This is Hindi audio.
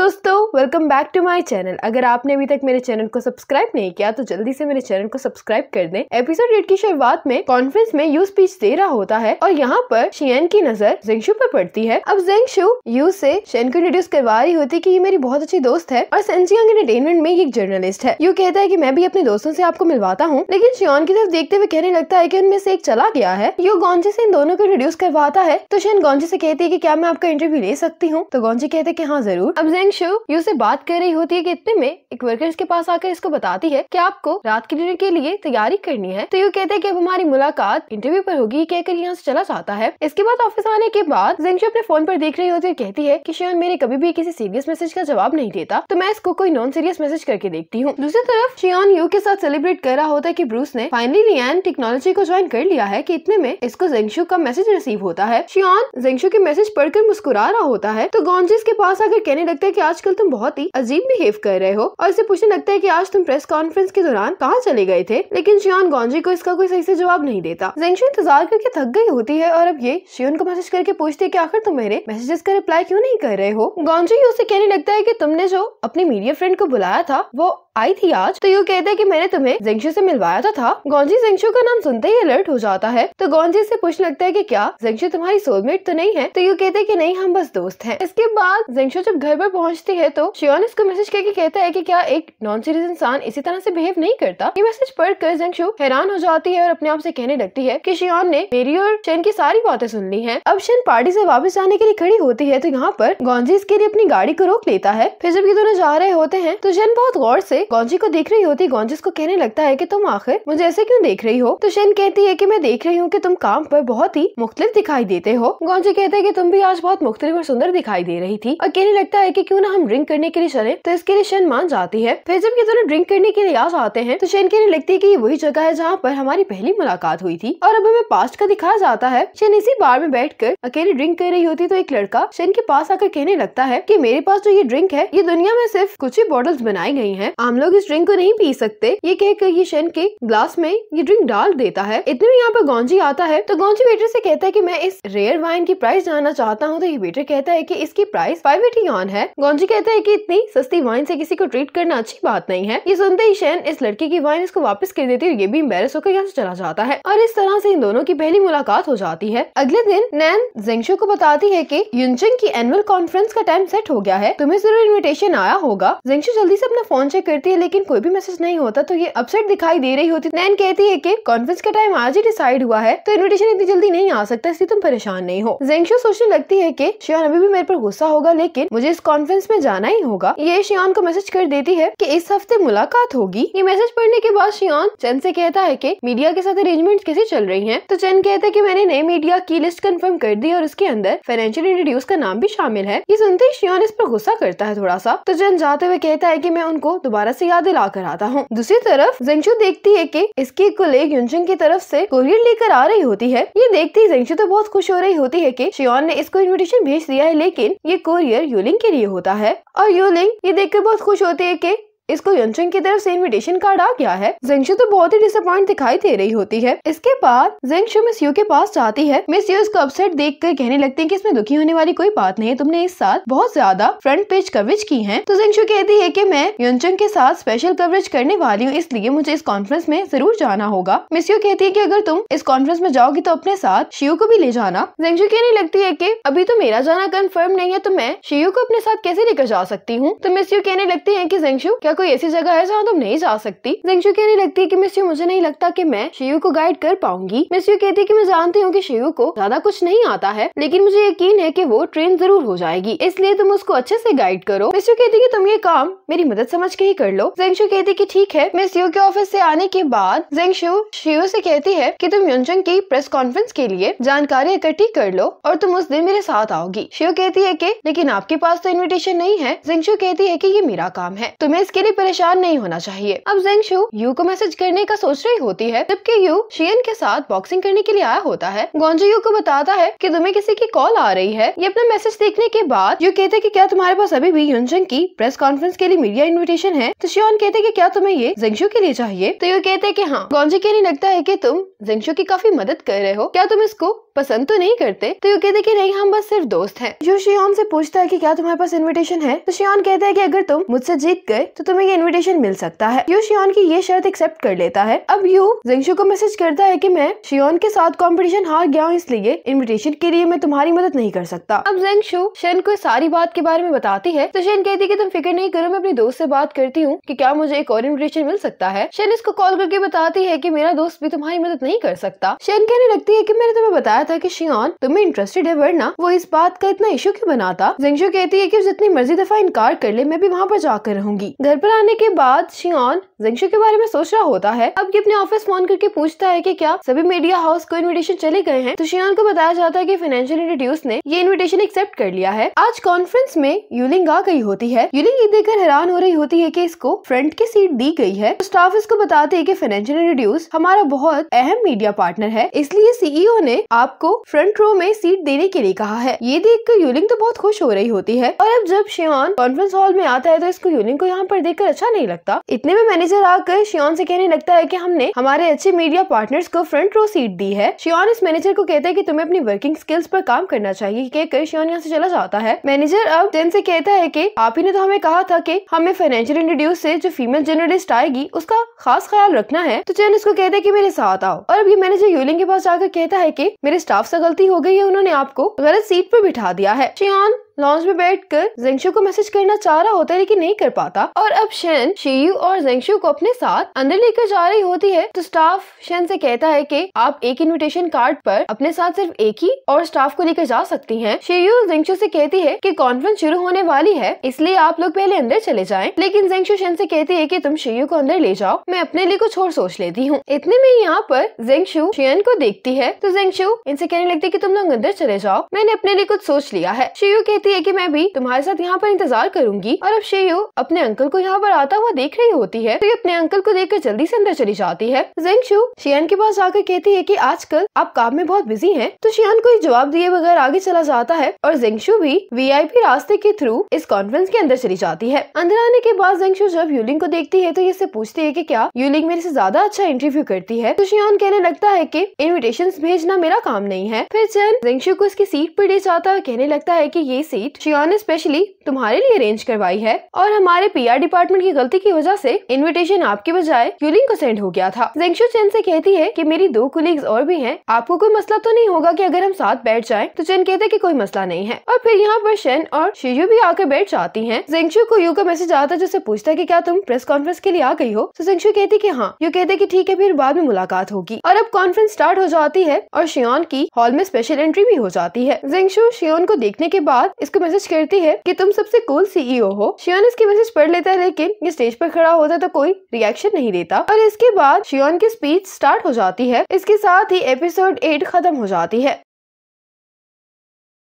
दोस्तों, welcome back to my channel. अगर आपने अभी तक मेरे चैनल को सब्सक्राइब नहीं किया तो जल्दी से मेरे चैनल को सब्सक्राइब कर दें। एपिसोड 8 की शुरुआत में कॉन्फ्रेंस में यू स्पीच दे रहा होता है और यहाँ पर शियन की नजर जेंगशु पर पड़ती है। अब जेंगशु यू से शियन को इंट्रोड्यूस करवा रही होती कि ये मेरी बहुत अच्छी दोस्त है और सेंजियांग एंटरटेनमेंट में एक जर्नलिस्ट है। यू कहता है कि मैं भी अपने दोस्तों से आपको मिलवाता हूँ, लेकिन शियन की तरफ देखते हुए कहने लगता है कि उनमें से एक चला गया है। यू गॉन्जी से इन दोनों को इंट्रोड्यूस करवाता है तो शियन गॉन्जी से कहती है कि क्या मैं आपका इंटरव्यू ले सकती हूँ, तो गॉन्जी कहते हैं कि हाँ जरूर। अब जेंगशु यू से बात कर रही होती है कि इतने में एक वर्कर इसके पास आकर इसको बताती है कि आपको रात के डिनर के लिए तैयारी करनी है। तो यू कहते हैं कि अब हमारी मुलाकात इंटरव्यू पर होगी, कहकर यहाँ से चला जाता है। इसके बाद ऑफिस आने के बाद जेंगशु अपने फोन पर देख रही होती है, कहती है कि शियन मेरे कभी भी किसी सीरियस मैसेज का जवाब नहीं देता, तो मैं इसको कोई नॉन सीरियस मैसेज करके देखती हूँ। दूसरी तरफ शियन यू के साथ सेलिब्रेट कर रहा होता है कि ब्रूस ने फाइनली लियान टेक्नोलॉजी को ज्वाइन कर लिया है कि इतने में इसको जेंगशु का मैसेज रिसीव होता है। शियन जेंगशु के मैसेज पढ़कर मुस्कुरा रहा होता है तो गॉन्जी इसके पास आकर कहने लगता है कि आजकल तुम बहुत ही अजीब बिहेव कर रहे हो और इसे पूछने लगता है कि आज तुम प्रेस कॉन्फ्रेंस के दौरान कहाँ चले गए थे, लेकिन शियन गॉन्जी को इसका कोई सही से जवाब नहीं देता। जेंगशु इंतजार करके थक गई होती है और अब ये शियन को मैसेज करके पूछती है कि आखिर तुम मेरे मैसेजेस का रिप्लाई क्यों नहीं कर रहे हो। गॉन्जी उसे कहने लगता है कि तुमने जो अपनी मीडिया फ्रेंड को बुलाया था वो आई थी आज, तो यू कहते हैं कि मैंने तुम्हें जेंगशु से मिलवाया था। गॉन्जी जेंगशु का नाम सुनते ही अलर्ट हो जाता है तो गॉन्जी से पूछने लगता है कि क्या जेंगशु तुम्हारी सोलमेट तो नहीं है, तो यू कहते हैं कि नहीं, हम बस दोस्त हैं। इसके बाद जेंगशु जब घर पर पहुंचती है तो शियन इसको मैसेज करके कहता है कि क्या एक नॉन सीरियस इंसान इसी तरह से बिहेव नहीं करता। ये मैसेज पढ़कर जेंगशु हैरान हो जाती है और अपने आप से कहने लगती है कि शियन ने मेरी और शेन की सारी बातें सुन ली हैं। अब शेन पार्टी से वापस जाने के लिए खड़ी होती है तो यहाँ पर गॉन्जी इसके लिए अपनी गाड़ी को रोक लेता है। फिर जब ये दोनों जा रहे होते हैं तो शेन बहुत गौर से गॉन्जी को देख रही होती। गॉन्जी को कहने लगता है कि तुम आखिर मुझे ऐसे क्यों देख रही हो, तो शेन कहती है कि मैं देख रही हूँ कि तुम काम पर बहुत ही मुख्तलिफ दिखाई देते हो। गॉन्जी कहता है कि तुम भी आज बहुत मुख्तलिफ और सुंदर दिखाई दे रही थी और कहने लगता है कि क्यों ना हम ड्रिंक करने के लिए चले, तो इसके लिए शेन मान जाती है। फिर जब ये दोनों ड्रिंक करने के लिए आ जाते हैं तो शेन कहने लगती है कि ये वही जगह है जहाँ पर हमारी पहली मुलाकात हुई थी और अब हमें पास्ट का दिखाया जाता है। शेन इसी बार में बैठकर अकेली ड्रिंक कर रही होती तो एक लड़का शेन के पास आकर कहने लगता है कि मेरे पास जो ये ड्रिंक है ये दुनिया में सिर्फ कुछ ही बॉटल्स बनाई गई हैं, आम लोग इस ड्रिंक को नहीं पी सकते। ये कहकर ये शेन के ग्लास में ये ड्रिंक डाल देता है। इतने में यहाँ पर गॉन्जी आता है तो गॉन्जी वेटर से कहता है कि मैं इस रेयर वाइन की प्राइस जानना चाहता हूँ, तो ये वेटर कहता है कि इसकी प्राइस 580 यॉन है। गॉन्जी कहता है कि इतनी सस्ती वाइन से किसी को ट्रीट करना अच्छी बात नहीं है। ये सुनते ही शेन इस लड़की की वाइन इसको वापस कर देती है और ये भी एम्बैरेस होकर यहाँ से चला जाता है और इस तरह से इन दोनों की पहली मुलाकात हो जाती है। अगले दिन नैन जेंगशु को बताती है कि युनचंग की एनुअल कॉन्फ्रेंस का टाइम सेट हो गया है, तुम्हें जरूर इन्विटेशन आया होगा। जेंगशु जल्दी से अपना फोन चेक करती है लेकिन कोई भी मैसेज नहीं होता तो ये अपसेट दिखाई दे रही होती। नैन कहती है कि कॉन्फ्रेंस का टाइम आज ही डिसाइड हुआ है तो इन्विटेशन इतनी जल्दी नहीं आ सकता, इसलिए तुम परेशान नहीं हो। जेंगशु सोचने लगती है कि शियन अभी भी मेरे पर गुस्सा होगा लेकिन मुझे इस कॉन्फ्रेंस में जाना ही होगा। ये शियन को मैसेज कर देती है कि इस हफ्ते मुलाकात होगी। ये मैसेज पढ़ने के बाद शियन चेन से कहता है कि मीडिया के साथ अरेंजमेंट कैसी चल रही हैं, तो चेन कहता है कि मैंने नई मीडिया की लिस्ट कंफर्म कर दी और उसके अंदर फाइनेंशियल इंट्रोड्यूस का नाम भी शामिल है। ये सुनते ही शियन इस पर गुस्सा करता है थोड़ा सा, तो चेन जाते हुए कहता है कि मैं उनको दोबारा से याद दिला कर आता हूँ। दूसरी तरफ जेंगशु देखती है कि इसकी कोलीग युनचंग की तरफ से कोरियर लेकर आ रही होती है। ये देखती ही जेंगशु तो बहुत खुश हो रही होती है कि शियन ने इसको इन्विटेशन भेज दिया है, लेकिन ये कोरियर यूलिंग के लिए होता है और यूलिंग ये देखकर बहुत खुश होती है कि इसको युनचंग की तरफ से इनविटेशन कार्ड आ गया है। जेंगशु तो बहुत ही डिसअपॉइंट दिखाई दे रही होती है। इसके बाद जेंगशु मिस यू के पास जाती है। मिस यू इसको अपसेट देखकर कहने लगती है कि इसमें दुखी होने वाली कोई बात नहीं है, तुमने इस साल बहुत ज्यादा फ्रंट पेज कवरेज की है। तो जेंगशु कहती है कि मैं युनचंग के साथ स्पेशल कवरेज करने वाली हूँ, इसलिए मुझे इस कॉन्फ्रेंस में जरूर जाना होगा। मिस यू कहती है कि अगर तुम इस कॉन्फ्रेंस में जाओगी तो अपने साथ शियू को भी ले जाना। जेंगशु कहने लगती है कि अभी तो मेरा जाना कंफर्म नहीं है, तो मैं शियू को अपने साथ कैसे लेकर जा सकती हूँ। तो मिस यू कहने लगती है कि जेंगशु क्या कोई ऐसी जगह है जहाँ तुम नहीं जा सकती। जेंगशु कहने लगती है कि मिस यू मुझे नहीं लगता कि मैं शियू को गाइड कर पाऊंगी। मिस यू कहती है कि मैं जानती हूँ कि शियू को ज्यादा कुछ नहीं आता है, लेकिन मुझे यकीन है कि वो ट्रेन जरूर हो जाएगी, इसलिए तुम उसको अच्छे से गाइड करो। मिस यू कहती है कि तुम ये काम मेरी मदद समझ के ही कर लो। जेंगशु कहती है कि ठीक है। मिस यू के ऑफिस से आने के बाद जेंगशु शियू से कहती है कि तुम युनचंग की प्रेस कॉन्फ्रेंस के लिए जानकारी इकट्ठी कर लो और तुम उस दिन मेरे साथ आओगी। शियू कहती है कि लेकिन आपके पास तो इन्विटेशन नहीं है। जेंगशु कहती है कि ये मेरा काम है, तुम्हें इसके लिए परेशान नहीं होना चाहिए। अब जेंगशु यू को मैसेज करने का सोच रही होती है जबकि यू शियन के साथ बॉक्सिंग करने के लिए आया होता है। गॉन्जी यू को बताता है कि तुम्हें किसी की कॉल आ रही है। ये अपना मैसेज देखने के बाद यू कहते हैं कि क्या तुम्हारे पास अभी भी युनचंग की प्रेस कॉन्फ्रेंस के लिए मीडिया इन्विटेशन है। तो शियन कहते हैं कि क्या तुम्हें ये जेंगशु के लिए चाहिए। तो यू कहते हैं कि हाँ। गॉन्जी कहने लगता है कि तुम जेंगशु की काफी मदद कर रहे हो, क्या तुम इसको पसंद तो नहीं करते, तो यू कहते कि नहीं हम बस सिर्फ दोस्त हैं। यू शियोन से पूछता है कि क्या तुम्हारे पास इनविटेशन है, तो शियोन कहता है कि अगर तुम मुझसे जीत गए तो तुम्हें ये इनविटेशन मिल सकता है। यू शियोन की ये शर्त एक्सेप्ट कर लेता है। अब यू जिंगशू को मैसेज करता है कि मैं शियोन के साथ कंपटीशन हार गया हूँ, इसलिए इनविटेशन के लिए मैं तुम्हारी मदद नहीं कर सकता। अब जिंगशू शेन को सारी बात के बारे में बताती है, तो शेन कहती है कि तुम फिक्र नहीं करो, मैं अपनी दोस्त से बात करती हूँ कि क्या मुझे एक और इनविटेशन मिल सकता है। शेन इसको कॉल करके बताती है कि मेरा दोस्त भी तुम्हारी मदद नहीं कर सकता। शेन कहने लगती है कि मैंने तुम्हें बताया था कि शियोन तुम्हें इंटरेस्टेड है, वरना वो इस बात का इतना इशू क्यों बनाता। जिंगशू कहती है कि जितनी मर्जी दफा इनकार कर ले, मैं भी वहाँ पर जाकर रहूंगी। घर पर आने के बाद शियोन जिंगशू के बारे में सोच रहा होता है। अब ये अपने ऑफिस फोन करके पूछता है कि क्या सभी मीडिया हाउस को इनविटेशन चले गए हैं, तो शियोन को बताया जाता है कि फाइनेंशियल इंस्टीट्यूट ने ये इनविटेशन एक्सेप्ट कर लिया है। आज कॉन्फ्रेंस में यूलिंग आ गई होती है। यूलिंग ये देखकर हैरान हो रही होती है कि इसको फ्रंट की सीट दी गई है। तो स्टाफ इसको बताते हैं कि फाइनेंशियल इंस्टीट्यूट हमारा बहुत अहम मीडिया पार्टनर है, इसलिए सीईओ ने आपको फ्रंट रो में सीट देने के लिए कहा है। ये देखकर यूलिंग तो बहुत खुश हो रही होती है। और अब जब शियोन कॉन्फ्रेंस हॉल में आता है तो इसको यूलिंग को यहाँ पर देखकर अच्छा नहीं लगता। इतने में मैनेजर आकर शियोन से कहने लगता है कि हमने हमारे अच्छे मीडिया पार्टनर्स को फ्रंट रो सीट दी है। शियोन इस मैनेजर को कहता है कि तुम्हें अपनी वर्किंग स्किल्स पर काम करना चाहिए। कहकर शियोन यहाँ से चला जाता है। मैनेजर अब जेन से कहता है कि आप ही ने तो हमें कहा था कि हमें फाइनेंशियल इंस्टीट्यूट से जो फीमेल जर्नलिस्ट आएगी उसका खास ख्याल रखना है। तो जेन इसको कहता है कि मेरे साथ आओ। और अब ये मैनेजर यूलिंग के पास जाकर कहता है कि मेरे स्टाफ से गलती हो गई है, उन्होंने आपको गलत सीट पर बिठा दिया है। शियोन लॉन्च में बैठकर जिंगशू को मैसेज करना चाह रहा होता है लेकिन नहीं कर पाता। और अब शेन शियू और जिंगशू को अपने साथ अंदर लेकर जा रही होती है। तो स्टाफ शेन से कहता है कि आप एक इनविटेशन कार्ड पर अपने साथ सिर्फ एक ही और स्टाफ को लेकर जा सकती हैं। शियू जिंगशू से कहती है कि कॉन्फ्रेंस शुरू होने वाली है, इसलिए आप लोग पहले अंदर चले जाएं। लेकिन जिंगशू शेन से कहती है कि तुम शियू को अंदर ले जाओ, मैं अपने लिए कुछ और सोच लेती हूँ। इतने में यहाँ पर जिंगशू शेन को देखती है, तो जिंगशू इनसे कहने लगती है कि तुम लोग अंदर चले जाओ, मैंने अपने लिए कुछ सोच लिया है। शियू कहती है कि मैं भी तुम्हारे साथ यहाँ पर इंतजार करूंगी। और अब शियू अपने अंकल को यहाँ पर आता हुआ देख रही होती है, तो ये अपने अंकल को देखकर जल्दी से अंदर चली जाती है। जिंगशू शियान के पास जाकर कहती है कि आजकल आप काम में बहुत बिजी हैं। तो शियान को जवाब दिए बगैर आगे चला जाता है और जिंगशू भी वीआईपी रास्ते के थ्रू इस कॉन्फ्रेंस के अंदर चली जाती है। अंदर आने के बाद जिंगशू जब यूलिंग को देखती है तो ये इससे पूछती है कि क्या यूलिंग मेरे से ज्यादा अच्छा इंटरव्यू करती है। तो शियान कहने लगता है कि इन्विटेशंस भेजना मेरा काम नहीं है। फिर चैन जिंगशू को इसकी सीट पर ले जाता है, कहने लगता है कि ये सीट शियान ने स्पेशली तुम्हारे लिए अरेंज करवाई है और हमारे पीआर डिपार्टमेंट की गलती की वजह से इनविटेशन आपकी बजाय यूलिंग को सेंड हो गया था। जिंगशू चेन से कहती है कि मेरी 2 कोलीग्स और भी हैं, आपको कोई मसला तो नहीं होगा कि अगर हम साथ बैठ जाएं? तो चेन कहते हैं कि कोई मसला नहीं है। और फिर यहाँ पर शेन और शियू भी आकर बैठ जाती हैं। जिंगशू को यू का मैसेज आता है जिससे पूछता है कि क्या तुम प्रेस कॉन्फ्रेंस के लिए आ गई हो। तो जिंगशू कहती है कि हाँ। यू कहते हैं कि ठीक है, फिर बाद में मुलाकात होगी। और अब कॉन्फ्रेंस स्टार्ट हो जाती है और शियोन की हॉल में स्पेशल एंट्री भी हो जाती है। जिंगशू शियोन को देखने के बाद इसको मैसेज करती है कि तुम सबसे कूल सीईओ हो। शियोन इसकी मैसेज पढ़ लेता है लेकिन ये स्टेज पर खड़ा होता है तो कोई रिएक्शन नहीं देता। और इसके बाद शियोन की स्पीच स्टार्ट हो जाती है। इसके साथ ही एपिसोड 8 खत्म हो जाती है।